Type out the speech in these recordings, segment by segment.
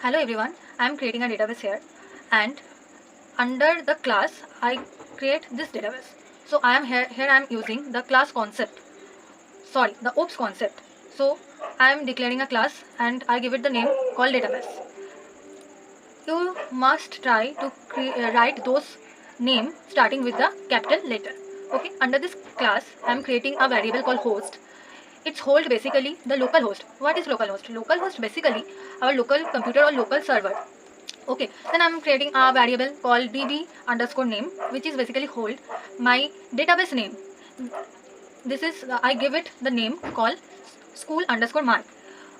Hello everyone, I am creating a database here, and under the class I create this database. So I am here I am using the class concept, sorry, the OOPS concept. So I am declaring a class and I give it the name called database. You must try to write those name starting with the capital letter. Okay, under this class I am creating a variable called host. It's hold basically the local host. What is local host? Local host basically our local computer or local server. Okay, then I'm creating a variable called db underscore name, which is basically hold my database name. This is I give it the name called school underscore my.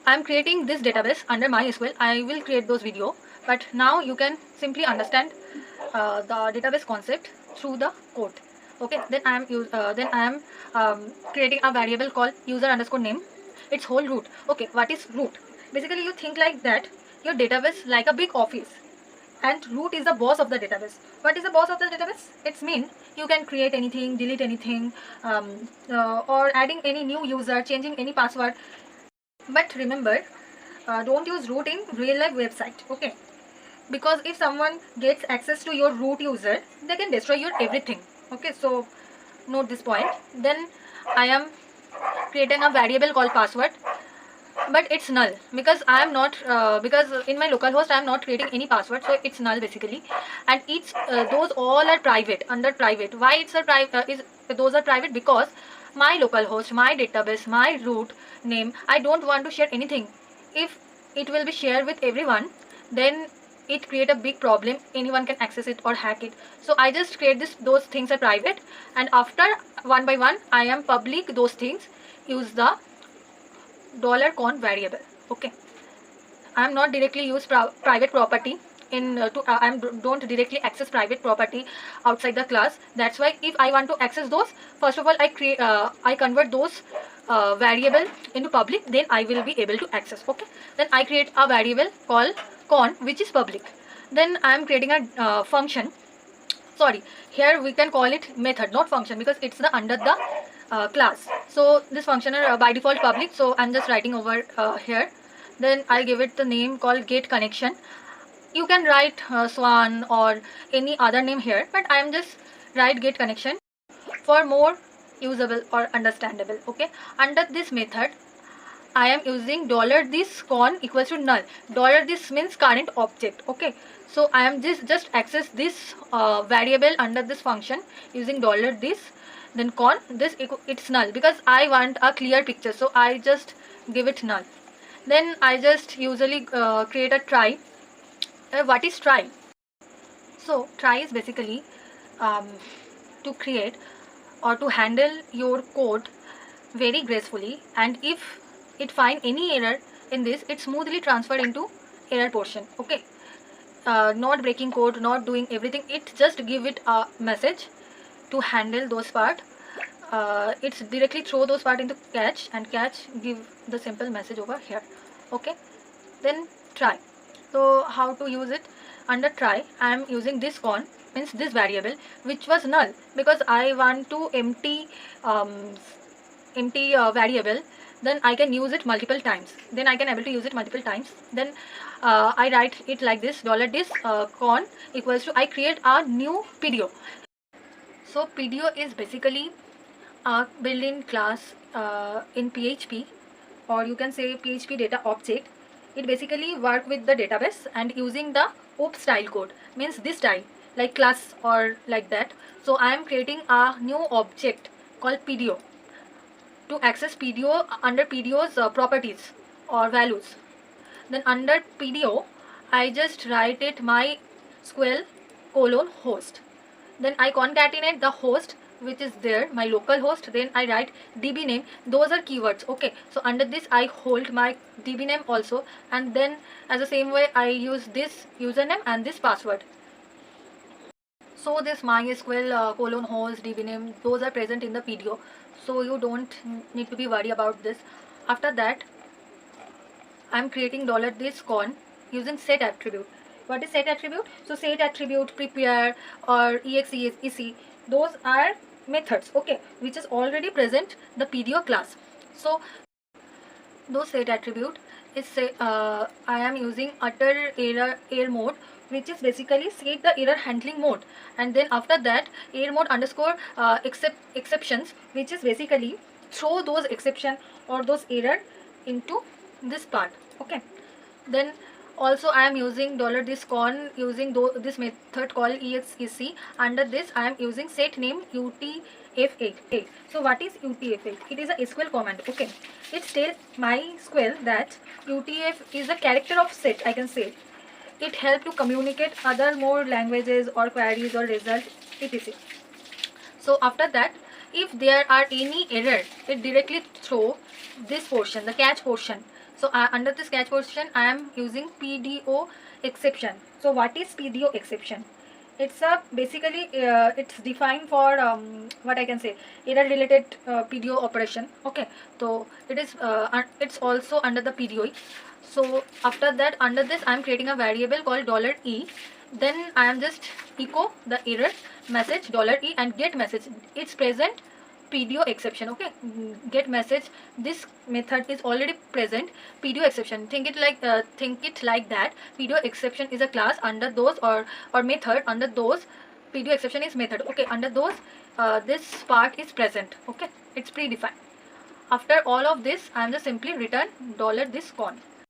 I'm creating this database under MySQL. I will create those video, but now you can simply understand the database concept through the code. Okay, then I am creating a variable called user underscore name. It's whole root. Okay, what is root? Basically, you think like that your database like a big office, and root is the boss of the database. What is the boss of the database? It's mean you can create anything, delete anything, or adding any new user, changing any password. But remember, don't use root in real life website. Okay, because if someone gets access to your root user, they can destroy your everything. Okay, so note this point. Then I am creating a variable called password, but it's null because I am not because in my localhost I am not creating any password, so it's null basically. And each those all are private, under private. Why it's a private is those are private? Because my localhost, my database, my root name, I don't want to share anything. If it will be shared with everyone, then it create a big problem. Anyone can access it or hack it. So I just create this, those things are private, and after one by one I am public those things. Use the $con variable. Okay, I am not directly use private property in don't directly access private property outside the class. That's why if I want to access those, first of all I convert those variable into public, then I will be able to access. Okay, then I create a variable called con, which is public. Then I am creating a function. Sorry, here we can call it method, not function, because it's the under the class. So this function are by default public, so I'm just writing over here. Then I give it the name called get connection. You can write swan or any other name here, but I'm just write get connection for more usable or understandable. Okay, under this method I am using $this con equals to null. $this means current object. Okay, so I am just access this variable under this function using $this, then con this it's null because I want a clear picture, so I just give it null. Then I just usually create a try. What is try? So try is basically to create or to handle your code very gracefully, and if it find any error in this, it smoothly transferred into error portion. Okay, not breaking code, not doing everything, it just give it a message to handle those part. It's directly throw those part into catch, and catch give the simple message over here. Okay, then try. So how to use it? Under try I am using this con, means this variable which was null, because I want to empty variable. Then I can use it multiple times, then I can able to use it multiple times. Then I write it like this: $this con equals to, I create a new PDO. So PDO is basically a built-in class in PHP, or you can say PHP data object. It basically work with the database and using the OOP style code, means this style like class or like that. So I am creating a new object called PDO to access PDO under PDO's properties or values. Then under PDO I just write it my SQL host. Then I concatenate the host which is there, my local host. Then I write db name. Those are keywords. Okay, so under this I hold my db name also, and then as the same way I use this username and this password. So this MySQL host, db name, those are present in the PDO, so you don't need to be worried about this. After that I'm creating $this con using set attribute. What is set attribute? So set attribute, prepare or exec, those are methods, okay, which is already present the PDO class. So those set attribute is say I am using utter error mode, which is basically set the error handling mode, and then after that error mode underscore exceptions, which is basically throw those exception or those error into this part. Okay, then also I am using $this using this method called exec. Under this I am using set name utf8. So what is utf8? It is a SQL command. Okay, it tells MySQL that utf is a character of set, I can say. It helps to communicate other more languages or queries or results, etc. So after that, if there are any error, it directly throw this portion, the catch portion. So under this catch portion, I am using PDO exception. So what is PDO exception? It's a basically it's defined for what I can say, error related PDO operation. Okay, so it is it's also under the PDO. So after that, under this I am creating a variable called $e. Then I am just echo the error message $e and get message. It's present PDO exception. Okay, get message. This method is already present PDO exception. Think it like that. PDO exception is a class under those or method under those. PDO exception is method. Okay, under those this part is present. Okay, it's predefined. After all of this, I am just simply return $this con.